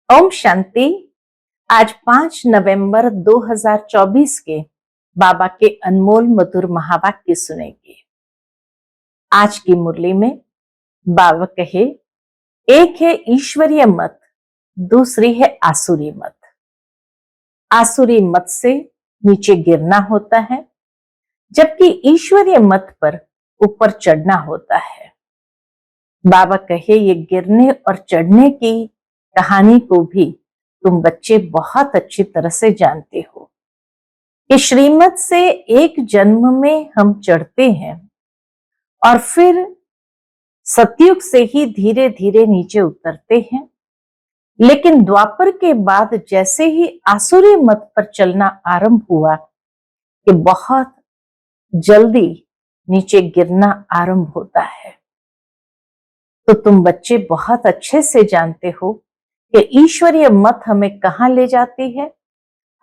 ओम शांति। आज 5 नवंबर 2024 के बाबा के अनमोल मधुर महावाक्य सुनेंगे। आज की मुरली में बाबा कहे, एक है ईश्वरीय मत, दूसरी है आसुरी मत। आसुरी मत से नीचे गिरना होता है, जबकि ईश्वरीय मत पर ऊपर चढ़ना होता है। बाबा कहे, ये गिरने और चढ़ने की कहानी को भी तुम बच्चे बहुत अच्छी तरह से जानते हो कि श्रीमत से एक जन्म में हम चढ़ते हैं और फिर सतयुग से ही धीरे धीरे नीचे उतरते हैं। लेकिन द्वापर के बाद जैसे ही आसुरी मत पर चलना आरंभ हुआ कि बहुत जल्दी नीचे गिरना आरंभ होता है। तो तुम बच्चे बहुत अच्छे से जानते हो कि ईश्वरीय मत हमें कहां ले जाती है,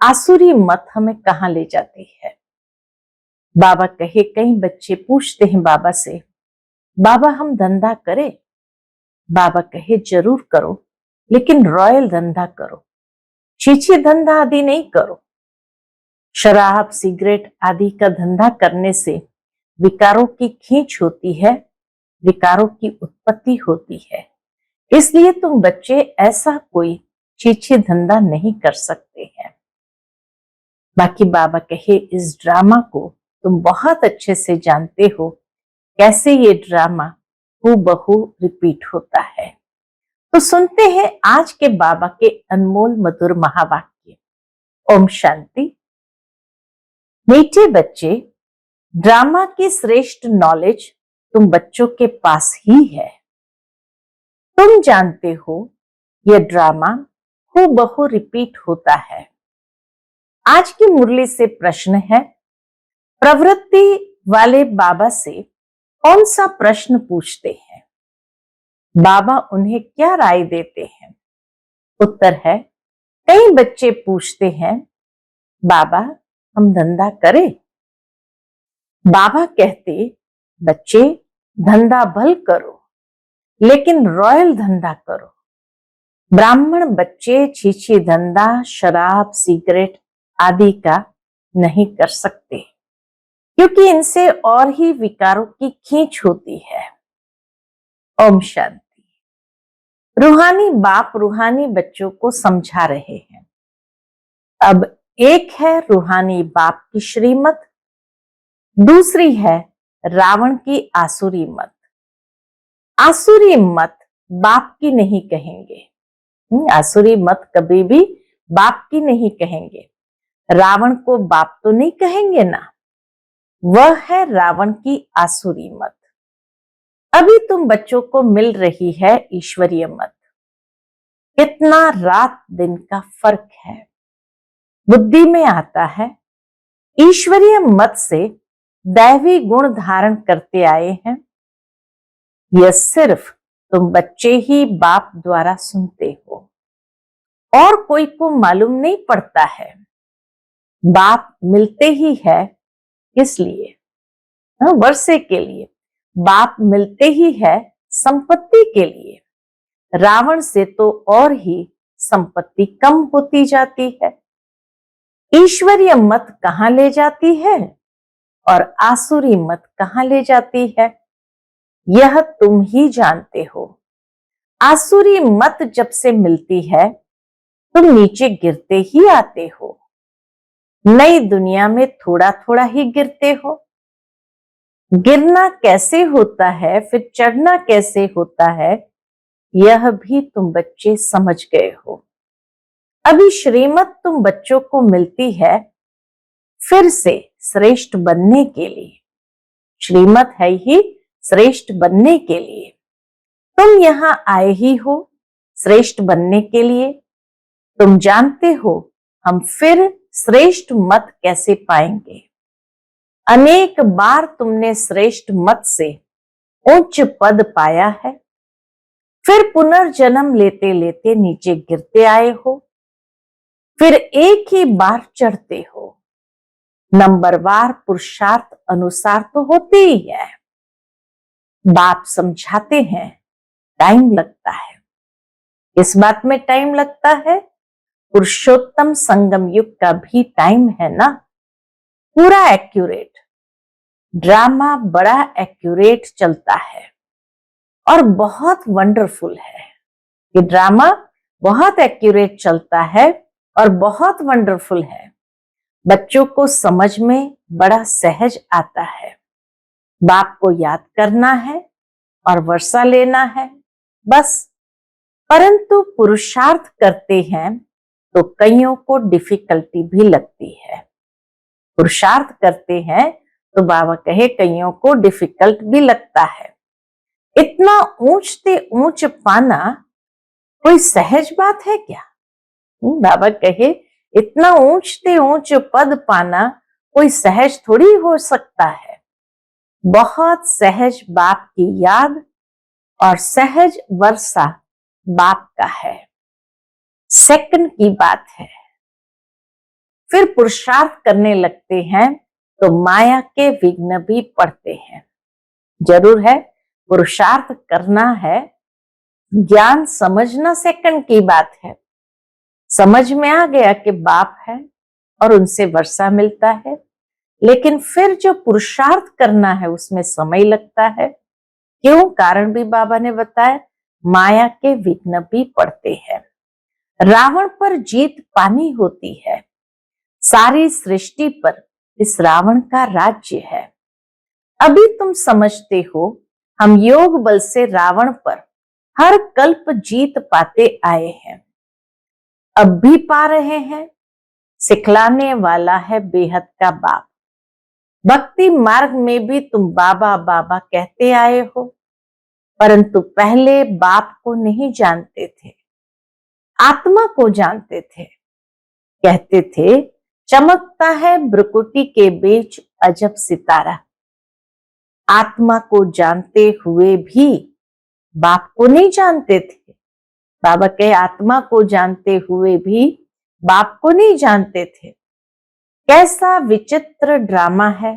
आसुरी मत हमें कहां ले जाती है। बाबा कहे, कई बच्चे पूछते हैं बाबा से, बाबा हम धंधा करें? बाबा कहे, जरूर करो, लेकिन रॉयल धंधा करो, छीछी धंधा आदि नहीं करो। शराब सिगरेट आदि का धंधा करने से विकारों की खींच होती है, विकारों की उत्पत्ति होती है। इसलिए तुम बच्चे ऐसा कोई छीछी धंधा नहीं कर सकते हैं। बाकी बाबा कहे, इस ड्रामा को तुम बहुत अच्छे से जानते हो, कैसे ये ड्रामा हूबहू रिपीट होता है। तो सुनते हैं आज के बाबा के अनमोल मधुर महावाक्य। ओम शांति। मीठे बच्चे, ड्रामा की श्रेष्ठ नॉलेज तुम बच्चों के पास ही है। तुम जानते हो यह ड्रामा हूबहू रिपीट होता है। आज की मुरली से प्रश्न है, प्रवृत्ति वाले बाबा से कौन सा प्रश्न पूछते हैं? बाबा उन्हें क्या राय देते हैं? उत्तर है, कई बच्चे पूछते हैं, बाबा हम धंधा करें? बाबा कहते, बच्चे धंधा भल करो, लेकिन रॉयल धंधा करो। ब्राह्मण बच्चे छीछी धंधा शराब सिगरेट आदि का नहीं कर सकते, क्योंकि इनसे और ही विकारों की खींच होती है। ओम शांति। रूहानी बाप रूहानी बच्चों को समझा रहे हैं। अब एक है रूहानी बाप की श्रीमत, दूसरी है रावण की आसुरी मत। आसुरी मत बाप की नहीं कहेंगे, आसुरी मत कभी भी बाप की नहीं कहेंगे। रावण को बाप तो नहीं कहेंगे ना, वह है रावण की आसुरी मत। अभी तुम बच्चों को मिल रही है ईश्वरीय मत। कितना रात दिन का फर्क है, बुद्धि में आता है। ईश्वरीय मत से दैवी गुण धारण करते आए हैं। यह सिर्फ तुम बच्चे ही बाप द्वारा सुनते हो, और कोई को मालूम नहीं पड़ता है। बाप मिलते ही है, इसलिए वर्षे के लिए बाप मिलते ही है, संपत्ति के लिए। रावण से तो और ही संपत्ति कम होती जाती है। ईश्वरीय मत कहां ले जाती है और आसुरी मत कहां ले जाती है, यह तुम ही जानते हो। आसुरी मत जब से मिलती है, तुम नीचे गिरते ही आते हो। नई दुनिया में थोड़ा थोड़ा ही गिरते हो। गिरना कैसे होता है, फिर चढ़ना कैसे होता है, यह भी तुम बच्चे समझ गए हो। अभी श्रीमत तुम बच्चों को मिलती है फिर से श्रेष्ठ बनने के लिए। श्रीमत है ही श्रेष्ठ बनने के लिए। तुम यहां आए ही हो श्रेष्ठ बनने के लिए। तुम जानते हो हम फिर श्रेष्ठ मत कैसे पाएंगे। अनेक बार तुमने श्रेष्ठ मत से उच्च पद पाया है, फिर पुनर्जन्म लेते लेते नीचे गिरते आए हो, फिर एक ही बार चढ़ते हो। नंबरवार पुरुषार्थ अनुसार तो होते ही है। बाप समझाते हैं, टाइम लगता है। इस बात में टाइम लगता है, पुरुषोत्तम संगम युग का भी टाइम है ना, पूरा एक्यूरेट। ड्रामा बड़ा एक्यूरेट चलता है और बहुत वंडरफुल है। ये ड्रामा बहुत एक्यूरेट चलता है और बहुत वंडरफुल है। बच्चों को समझ में बड़ा सहज आता है। बाप को याद करना है और वर्षा लेना है, बस। परंतु पुरुषार्थ करते हैं तो कईयों को डिफिकल्टी भी लगती है। पुरुषार्थ करते हैं तो बाबा कहे कईयों को डिफिकल्ट भी लगता है। इतना ऊंचते ऊंच पाना कोई सहज बात है क्या? बाबा कहे इतना ऊंचते ऊंच पद पाना कोई सहज थोड़ी हो सकता है। बहुत सहज बाप की याद और सहज वर्षा बाप का है, सेकंड की बात है। फिर पुरुषार्थ करने लगते हैं तो माया के विघ्न भी पड़ते हैं। जरूर है, पुरुषार्थ करना है, ज्ञान समझना सेकंड की बात है। समझ में आ गया कि बाप है और उनसे वर्षा मिलता है, लेकिन फिर जो पुरुषार्थ करना है उसमें समय लगता है। क्यों? कारण भी बाबा ने बताया, माया के विघ्न भी पड़ते हैं। रावण पर जीत पानी होती है। सारी सृष्टि पर इस रावण का राज्य है। अभी तुम समझते हो हम योग बल से रावण पर हर कल्प जीत पाते आए हैं, अब भी पा रहे हैं। सिखलाने वाला है बेहद का बाप। भक्ति मार्ग में भी तुम बाबा बाबा कहते आए हो, परंतु पहले बाप को नहीं जानते थे, आत्मा को जानते थे। कहते थे चमकता है ब्रकुटी के बीच अजब सितारा। आत्मा को जानते हुए भी बाप को नहीं जानते थे। बाबा के आत्मा को जानते हुए भी बाप को नहीं जानते थे। कैसा विचित्र ड्रामा है।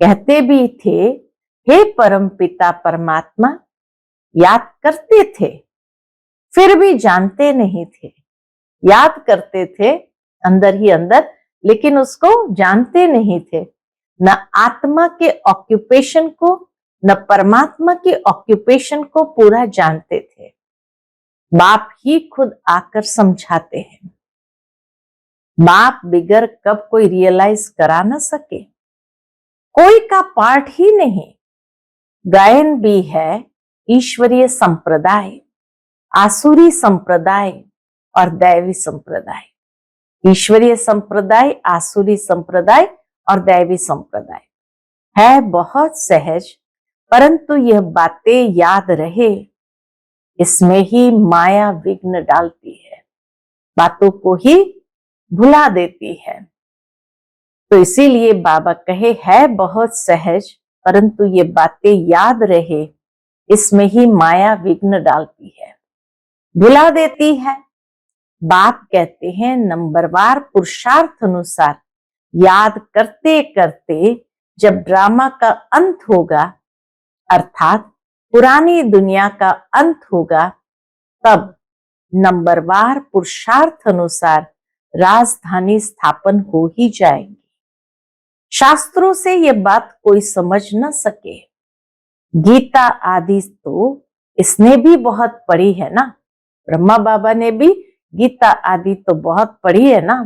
कहते भी थे हे परम पिता परमात्मा, याद करते थे फिर भी जानते नहीं थे। याद करते थे अंदर ही अंदर, लेकिन उसको जानते नहीं थे। न आत्मा के ऑक्यूपेशन को न परमात्मा के ऑक्यूपेशन को पूरा जानते थे। बाप ही खुद आकर समझाते हैं। बाप बिगर कब कोई रियलाइज करा ना सके, कोई का पार्ट ही नहीं। गायन भी है ईश्वरीय संप्रदाय, आसुरी संप्रदाय और दैवी संप्रदाय। ईश्वरीय संप्रदाय, आसुरी संप्रदाय और दैवी संप्रदाय है बहुत सहज, परंतु यह बातें याद रहे, इसमें ही माया विघ्न डालती है, बातों को ही भुला देती है। तो इसीलिए बाबा कहे है बहुत सहज, परंतु ये बातें याद रहे, इसमें ही माया विघ्न डालती है, भुला देती है। बाप कहते हैं नंबरवार पुरुषार्थ अनुसार याद करते करते जब ड्रामा का अंत होगा, अर्थात पुरानी दुनिया का अंत होगा, तब नंबरवार पुरुषार्थ अनुसार राजधानी स्थापन हो ही जाएगी। शास्त्रों से यह बात कोई समझ न सके। गीता आदि तो इसने भी बहुत पढ़ी है ना, ब्रह्मा बाबा ने भी गीता आदि तो बहुत पढ़ी है ना।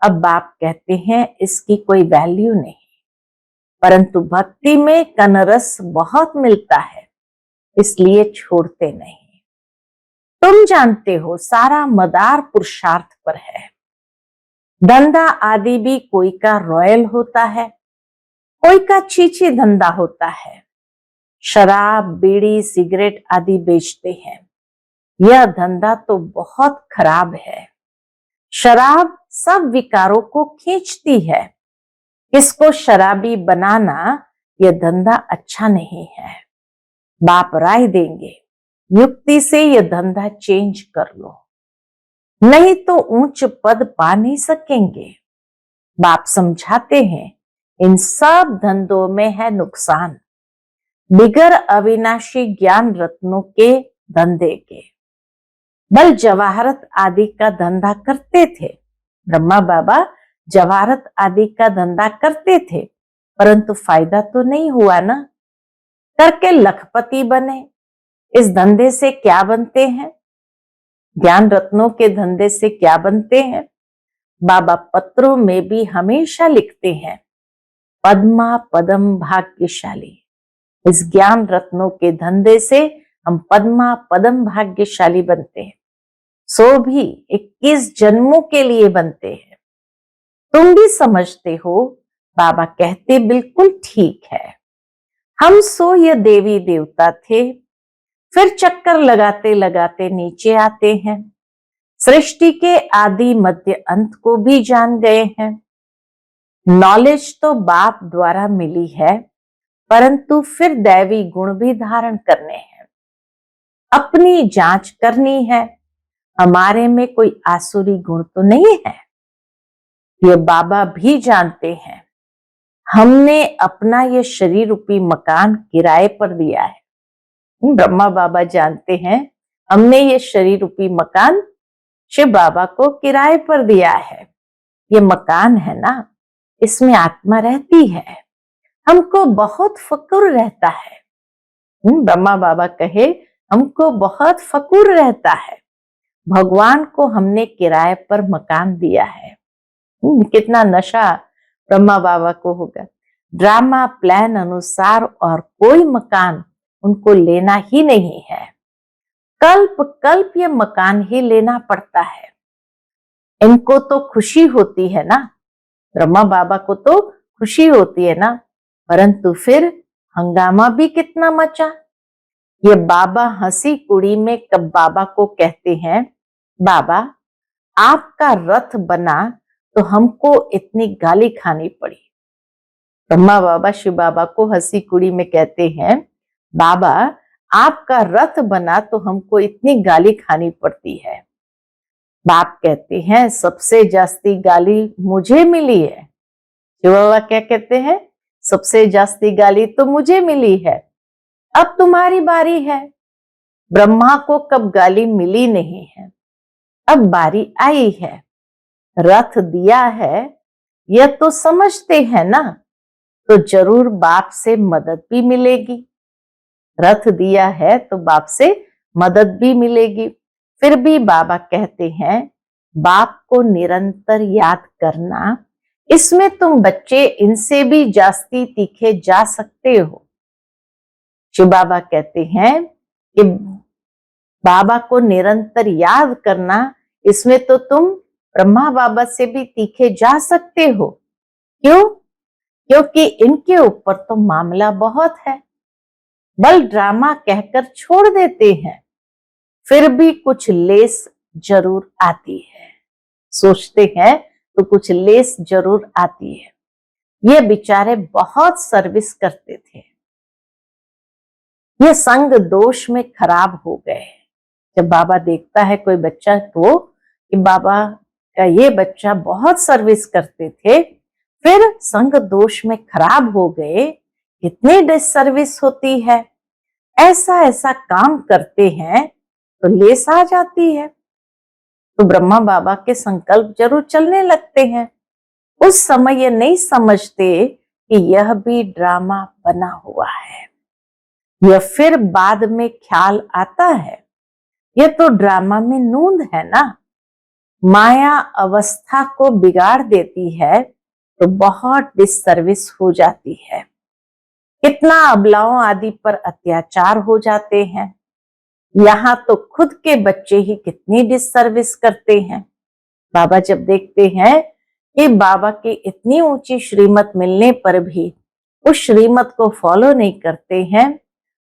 अब बाप कहते हैं इसकी कोई वैल्यू नहीं, परंतु भक्ति में कनरस बहुत मिलता है, इसलिए छोड़ते नहीं। तुम जानते हो सारा मदार पुरुषार्थ पर है। धंधा आदि भी कोई का रॉयल होता है, कोई का छीछी धंधा होता है। शराब, बीड़ी, सिगरेट आदि बेचते हैं। यह धंधा तो बहुत खराब है। शराब सब विकारों को खींचती है। इसको शराबी बनाना यह धंधा अच्छा नहीं है। बाप राय देंगे, युक्ति से यह धंधा चेंज कर लो, नहीं तो ऊंच पद पा नहीं सकेंगे। बाप समझाते हैं इन सब धंधों में है नुकसान, बिगर अविनाशी ज्ञान रत्नों के धंधे के। बल जवाहरत आदि का धंधा करते थे। ब्रह्मा बाबा जवाहरत आदि का धंधा करते थे, परंतु फायदा तो नहीं हुआ ना। करके लखपति बने। इस धंधे से क्या बनते हैं? ज्ञान रत्नों के धंधे से क्या बनते हैं? बाबा पत्रों में भी हमेशा लिखते हैं, पद्मा पदम भाग्यशाली। इस ज्ञान रत्नों के धंधे से हम पद्मा पदम भाग्यशाली बनते हैं, सो भी 21 जन्मों के लिए बनते हैं। तुम भी समझते हो, बाबा कहते बिल्कुल ठीक है। हम सो ये देवी देवता थे, फिर चक्कर लगाते लगाते नीचे आते हैं। सृष्टि के आदि मध्य अंत को भी जान गए हैं। नॉलेज तो बाप द्वारा मिली है, परंतु फिर दैवी गुण भी धारण करने हैं, अपनी जांच करनी है। हमारे में कोई आसुरी गुण तो नहीं है, ये बाबा भी जानते हैं। हमने अपना ये शरीर रूपी मकान किराए पर दिया है। ब्रह्मा बाबा जानते हैं हमने ये शरीर रूपी मकान शिव बाबा को किराए पर दिया है। ये मकान है ना, इसमें आत्मा रहती है। हमको बहुत फक्र रहता है। ब्रह्मा बाबा कहे हमको बहुत फक्र रहता है, भगवान को हमने किराए पर मकान दिया है। कितना नशा ब्रह्मा बाबा को होगा। ड्रामा प्लान अनुसार और कोई मकान उनको लेना ही नहीं है। कल्प कल्प ये मकान ही लेना पड़ता है। इनको तो खुशी होती है ना, ब्रह्मा बाबा को तो खुशी होती है ना, परंतु फिर हंगामा भी कितना मचा। ये बाबा हंसी कुड़ी में कब बाबा को कहते हैं, बाबा आपका रथ बना तो हमको इतनी गाली खानी पड़ी। ब्रह्मा बाबा शिव बाबा को हंसी कुड़ी में कहते हैं, बाबा आपका रथ बना तो हमको इतनी गाली खानी पड़ती है। बाप कहते हैं सबसे जास्ती गाली मुझे मिली है। शिव बाबा क्या कहते हैं, सबसे जास्ती गाली तो मुझे मिली है, अब तुम्हारी बारी है। ब्रह्मा को कब गाली मिली नहीं है, अब बारी आई है। रथ दिया है यह तो समझते हैं ना, तो जरूर बाप से मदद भी मिलेगी। रथ दिया है तो बाप से मदद भी मिलेगी। फिर भी बाबा कहते हैं बाप को निरंतर याद करना, इसमें तुम बच्चे इनसे भी जास्ती तीखे जा सकते हो। शिव बाबा कहते हैं कि बाबा को निरंतर याद करना, इसमें तो तुम ब्रह्मा बाबा से भी तीखे जा सकते हो। क्यों? क्योंकि इनके ऊपर तो मामला बहुत है। बल ड्रामा कहकर छोड़ देते हैं, फिर भी कुछ लेस जरूर आती है। सोचते हैं तो कुछ लेस जरूर आती है। ये बेचारे बहुत सर्विस करते थे, ये संग दोष में खराब हो गए। जब बाबा देखता है कोई बच्चा तो कि बाबा का ये बच्चा बहुत सर्विस करते थे, फिर संग दोष में खराब हो गए, कितनी डिससर्विस होती है। ऐसा ऐसा काम करते हैं तो लेस आ जाती है, तो ब्रह्मा बाबा के संकल्प जरूर चलने लगते हैं। उस समय ये नहीं समझते कि यह भी ड्रामा बना हुआ है। यह फिर बाद में ख्याल आता है, यह तो ड्रामा में नूंद है ना। माया अवस्था को बिगाड़ देती है तो बहुत डिससर्विस हो जाती है। कितना अबलाओं आदि पर अत्याचार हो जाते हैं। यहाँ तो खुद के बच्चे ही कितनी डिससर्विस करते हैं। बाबा जब देखते हैं कि बाबा की इतनी ऊंची श्रीमत मिलने पर भी उस श्रीमत को फॉलो नहीं करते हैं,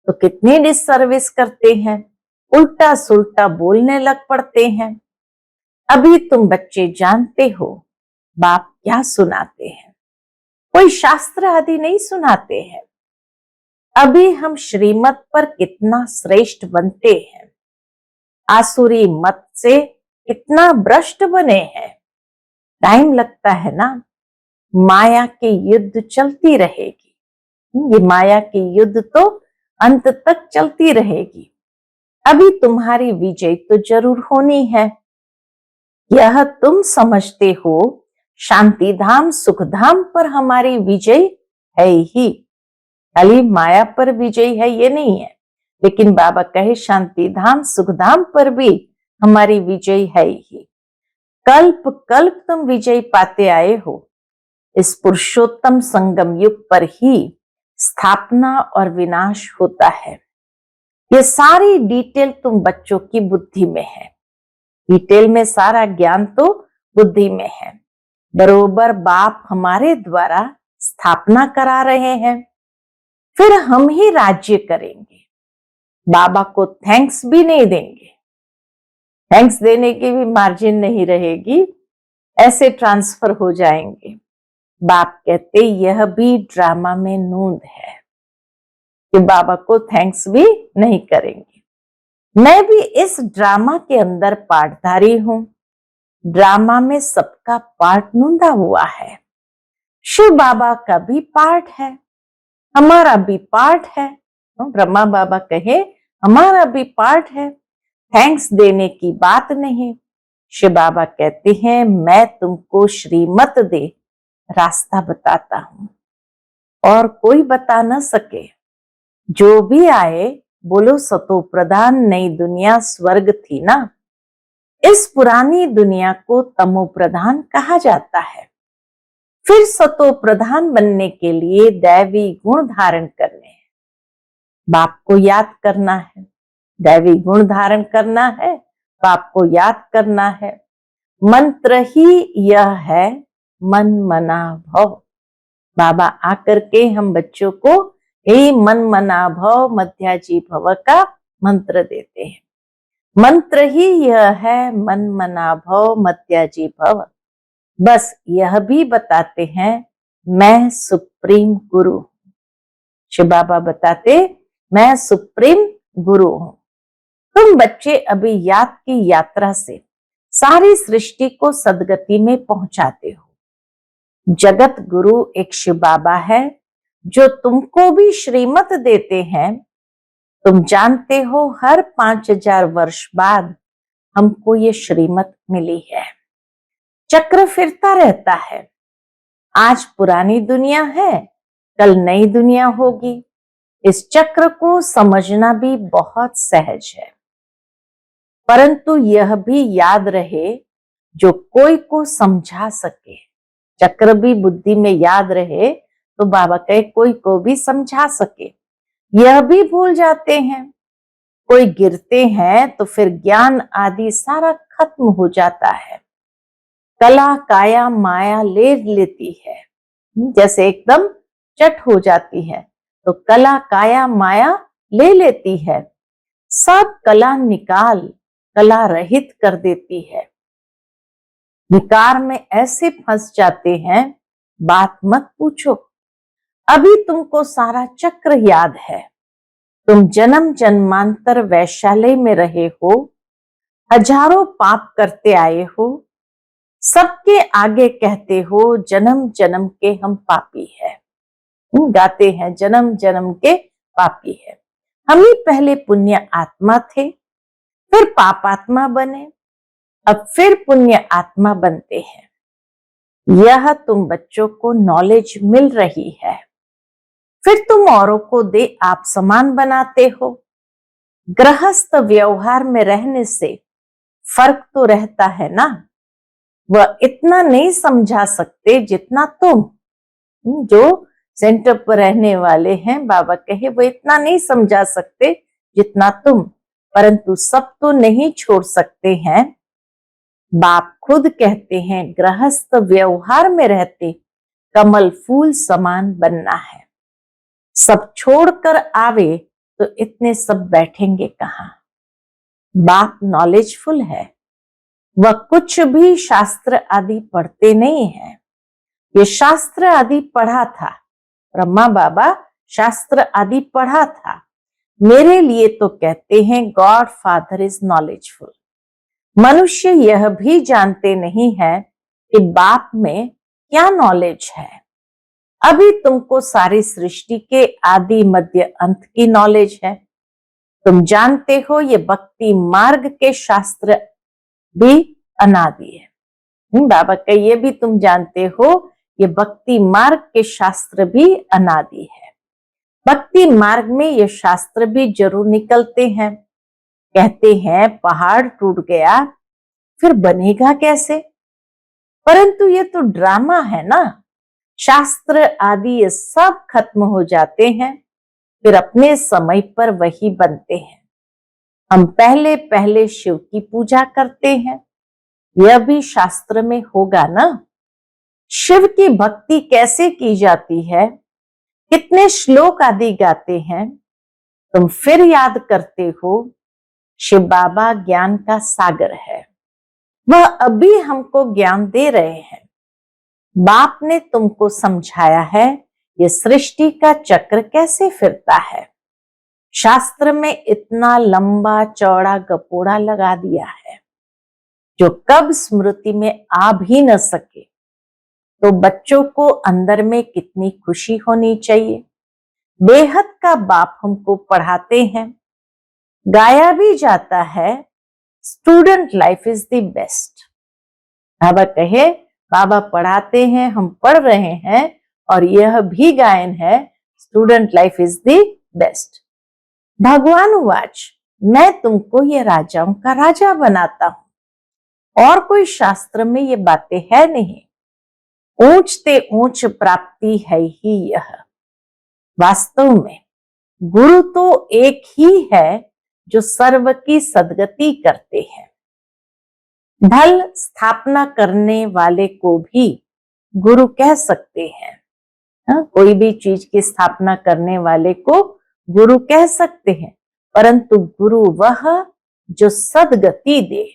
तो कितनी डिससर्विस करते हैं, उल्टा सुल्टा बोलने लग पड़ते हैं। अभी तुम बच्चे जानते हो बाप क्या सुनाते हैं, कोई शास्त्र आदि नहीं सुनाते हैं। अभी हम श्रीमत पर कितना श्रेष्ठ बनते हैं, आसुरी मत से कितना भ्रष्ट बने हैं। टाइम लगता है ना, माया की युद्ध चलती रहेगी। ये माया की युद्ध तो अंत तक चलती रहेगी। अभी तुम्हारी विजय तो जरूर होनी है। यह तुम समझते हो शांति धाम सुख धाम पर हमारी विजय है ही, खाली माया पर विजय है ये नहीं है, लेकिन बाबा कहे शांति धाम सुख धाम पर भी हमारी विजय है ही। कल्प कल्प तुम विजय पाते आए हो। इस पुरुषोत्तम संगम युग पर ही स्थापना और विनाश होता है। ये सारी डिटेल तुम बच्चों की बुद्धि में है। डिटेल में सारा ज्ञान तो बुद्धि में है। बरोबर बाप हमारे द्वारा स्थापना करा रहे हैं, फिर हम ही राज्य करेंगे। बाबा को थैंक्स भी नहीं देंगे, थैंक्स देने की भी मार्जिन नहीं रहेगी, ऐसे ट्रांसफर हो जाएंगे। बाप कहते यह भी ड्रामा में नूंद है कि बाबा को थैंक्स भी नहीं करेंगे। मैं भी इस ड्रामा के अंदर पार्टधारी हूं। ड्रामा में सबका पार्ट नूंदा हुआ है। शिव बाबा का भी पार्ट है, हमारा भी पार्ट है। ब्रह्मा बाबा कहे हमारा भी पार्ट है, थैंक्स देने की बात नहीं। शिव बाबा कहते हैं मैं तुमको श्रीमत दे रास्ता बताता हूं और कोई बता न सके। जो भी आए बोलो सतो प्रधान, नई दुनिया स्वर्ग थी ना। इस पुरानी दुनिया को तमो प्रधान कहा जाता है। फिर सतो प्रधान बनने के लिए दैवी गुण धारण करने हैं। बाप को याद करना है, दैवी गुण धारण करना है, बाप को याद करना है। मंत्र ही यह है मन मना भव। बाबा आकर के हम बच्चों को हे मन मना भव मध्याजी भव का मंत्र देते हैं। मंत्र ही यह है मन मना भव मध्याजी भव। बस यह भी बताते हैं मैं सुप्रीम गुरु हूं। शिव बाबा बताते मैं सुप्रीम गुरु हूं। तुम बच्चे अभी याद की यात्रा से सारी सृष्टि को सदगति में पहुंचाते हो। जगत गुरु एक शिव बाबा है जो तुमको भी श्रीमत देते हैं। तुम जानते हो हर 5000 वर्ष बाद हमको ये श्रीमत मिली है। चक्र फिरता रहता है। आज पुरानी दुनिया है, कल नई दुनिया होगी। इस चक्र को समझना भी बहुत सहज है, परंतु यह भी याद रहे जो कोई को समझा सके। चक्र भी बुद्धि में याद रहे तो बाबा कहे कोई को भी समझा सके। यह भी भूल जाते हैं। कोई गिरते हैं तो फिर ज्ञान आदि सारा खत्म हो जाता है। कला काया माया ले लेती है, जैसे एकदम चट हो जाती है तो कला काया माया ले लेती है। सब कला निकाल कला रहित कर देती है। विकार में ऐसे फंस जाते हैं बात मत पूछो। अभी तुमको सारा चक्र याद है। तुम जन्म जन्मांतर वैशाली में रहे हो, हजारों पाप करते आए हो, सबके आगे कहते हो जन्म जन्म के हम पापी है। गाते हैं जन्म जन्म के पापी है। हम ही पहले पुण्य आत्मा थे, फिर पापात्मा बने, अब फिर पुण्य आत्मा बनते हैं। यह तुम बच्चों को नॉलेज मिल रही है, फिर तुम औरों को दे आप समान बनाते हो। गृहस्थ व्यवहार में रहने से फर्क तो रहता है ना। वह इतना नहीं समझा सकते जितना तुम। जो सेंटर पर रहने वाले हैं बाबा कहे वो इतना नहीं समझा सकते जितना तुम, परंतु सब तो नहीं छोड़ सकते हैं। बाप खुद कहते हैं गृहस्थ व्यवहार में रहते कमल फूल समान बनना है। सब छोड़कर आवे तो इतने सब बैठेंगे कहां। बाप नॉलेजफुल है, वह कुछ भी शास्त्र आदि पढ़ते नहीं है। ये शास्त्र आदि पढ़ा था, ब्रह्मा बाबा शास्त्र आदि पढ़ा था। मेरे लिए तो कहते हैं गॉड फादर इज नॉलेजफुल। मनुष्य यह भी जानते नहीं है कि बाप में क्या नॉलेज है। अभी तुमको सारी सृष्टि के आदि मध्य अंत की नॉलेज है। तुम जानते हो ये भक्ति मार्ग के शास्त्र भी अनादि है। बाबा का ये भी तुम जानते हो, ये भक्ति मार्ग के शास्त्र भी अनादि है। भक्ति मार्ग में ये शास्त्र भी जरूर निकलते हैं। कहते हैं पहाड़ टूट गया फिर बनेगा कैसे, परंतु ये तो ड्रामा है ना। शास्त्र आदि ये सब खत्म हो जाते हैं, फिर अपने समय पर वही बनते हैं। हम पहले पहले शिव की पूजा करते हैं, यह भी शास्त्र में होगा ना। शिव की भक्ति कैसे की जाती है, कितने श्लोक आदि गाते हैं, तुम फिर याद करते हो। शिव बाबा ज्ञान का सागर है, वह अभी हमको ज्ञान दे रहे हैं। बाप ने तुमको समझाया है ये सृष्टि का चक्र कैसे फिरता है। शास्त्र में इतना लंबा चौड़ा गपोड़ा लगा दिया है जो कब स्मृति में आ भी न सके। तो बच्चों को अंदर में कितनी खुशी होनी चाहिए। बेहद का बाप हमको पढ़ाते हैं, गाया भी जाता है, student life is the best. बाबा कहे, बाबा पढ़ाते हैं, हम पढ़ रहे हैं, और यह भी गायन है, student life is the best. भगवान वाच, मैं तुमको ये राजाओं का राजा बनाता हूं, और कोई शास्त्र में ये बातें है नहीं। ऊंचते ऊंच प्राप्ति है ही यह। वास्तव में गुरु तो एक ही है जो सर्व की सदगति करते हैं। धल स्थापना करने वाले को भी गुरु कह सकते हैं। कोई भी चीज की स्थापना करने वाले को गुरु कह सकते हैं, परंतु गुरु वह जो सदगति दे।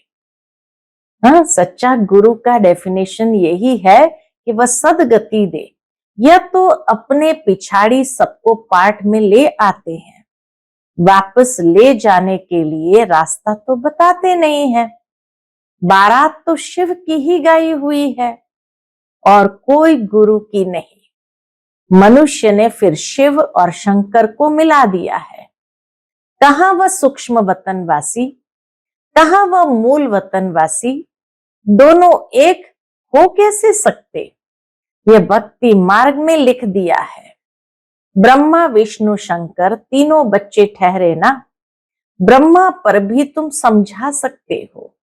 सच्चा गुरु का डेफिनेशन यही है कि वह सदगति दे। यह तो अपने पिछाड़ी सबको पाठ में ले आते हैं, वापस ले जाने के लिए रास्ता तो बताते नहीं है। बारात तो शिव की ही गाई हुई है और कोई गुरु की नहीं। मनुष्य ने फिर शिव और शंकर को मिला दिया है। कहां वह सूक्ष्म वतनवासी, कहां वह मूल वतनवासी, दोनों एक हो कैसे सकते। यह भक्ति मार्ग में लिख दिया है। ब्रह्मा विष्णु शंकर तीनों बच्चे ठहरे ना। ब्रह्मा पर भी तुम समझा सकते हो,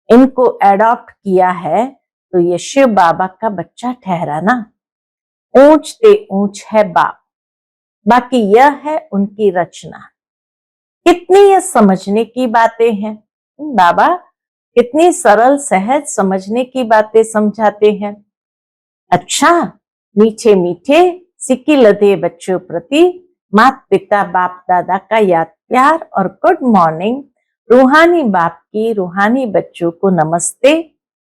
इनको एडॉप्ट किया है तो ये शिव बाबा का बच्चा ठहरा ना। ऊंचते ऊंच है बाप, बाकी यह है उनकी रचना। कितनी ये समझने की बातें हैं। बाबा कितनी सरल सहज समझने की बातें समझाते हैं। अच्छा, मीठे मीठे सिक्की लदे बच्चों प्रति माता पिता बाप दादा का याद प्यार और गुड मॉर्निंग। रूहानी बाप की रूहानी बच्चों को नमस्ते।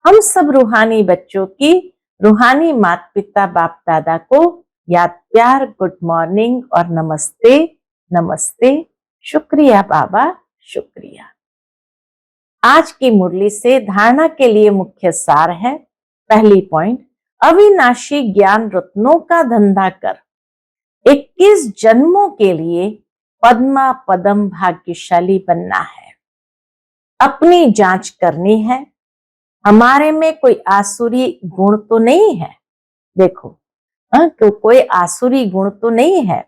हम सब रूहानी बच्चों की रूहानी माता पिता बाप दादा को याद प्यार गुड मॉर्निंग और नमस्ते नमस्ते। शुक्रिया बाबा, शुक्रिया। आज की मुरली से धारणा के लिए मुख्य सार है। पहली पॉइंट, अविनाशी ज्ञान रत्नों का धंधा कर 21 जन्मों के लिए पद्मा पदम भाग्यशाली बनना है। अपनी जांच करनी है, हमारे में कोई आसुरी गुण तो नहीं है। देखो, तो कोई आसुरी गुण तो नहीं है।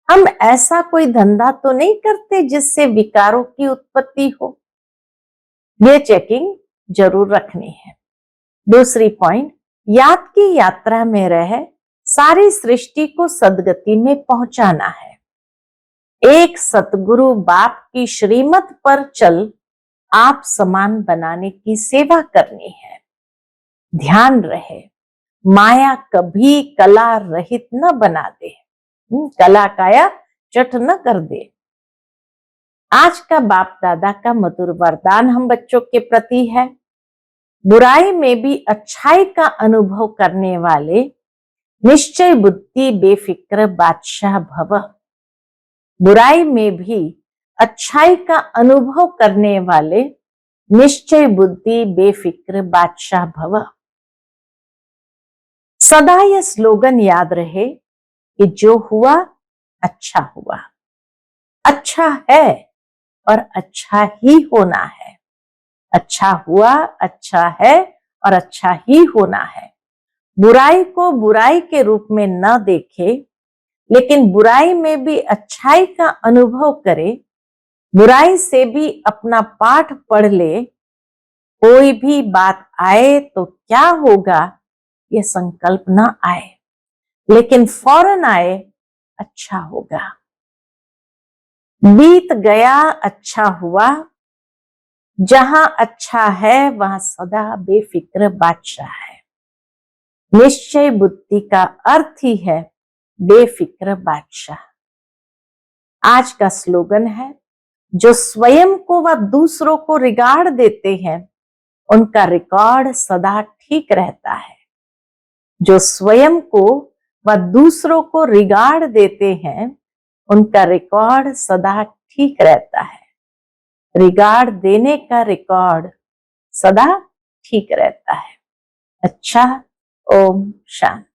हम ऐसा कोई धंधा तो नहीं करते जिससे विकारों की उत्पत्ति हो। ये चेकिंग जरूर रखनी है। दूसरी पॉइंट, याद की यात्रा में रह सारी सृष्टि को सदगति में पहुंचाना है। एक सतगुरु बाप की श्रीमत पर चल आप समान बनाने की सेवा करनी है। ध्यान रहे, माया कभी कला रहित न बना दे, कला काया चट न कर दे। आज का बाप दादा का मधुर वरदान हम बच्चों के प्रति है। बुराई में भी अच्छाई का अनुभव करने वाले निश्चय बुद्धि बेफिक्र बादशाह भव। बुराई में भी अच्छाई का अनुभव करने वाले निश्चय बुद्धि बेफिक्र बादशाह भव। सदा यह स्लोगन याद रहे कि जो हुआ अच्छा हुआ, अच्छा है और अच्छा ही होना है। अच्छा हुआ, अच्छा है और अच्छा ही होना है। बुराई को बुराई के रूप में न देखे, लेकिन बुराई में भी अच्छाई का अनुभव करे। बुराई से भी अपना पाठ पढ़ ले। कोई भी बात आए तो क्या होगा ये संकल्प न आए, लेकिन फौरन आए अच्छा होगा। बीत गया अच्छा हुआ, जहां अच्छा है वहां सदा बेफिक्र बादशाह है। निश्चय बुद्धि का अर्थ ही है बेफिक्र बादशाह। आज का स्लोगन है, जो स्वयं को व दूसरों को रिगाड़ देते हैं उनका रिकॉर्ड सदा ठीक रहता है। जो स्वयं को व दूसरों को रिगाड़ देते हैं उनका रिकॉर्ड सदा ठीक रहता है। रिगार्ड देने का रिकॉर्ड सदा ठीक रहता है। अच्छा, ओम शांति।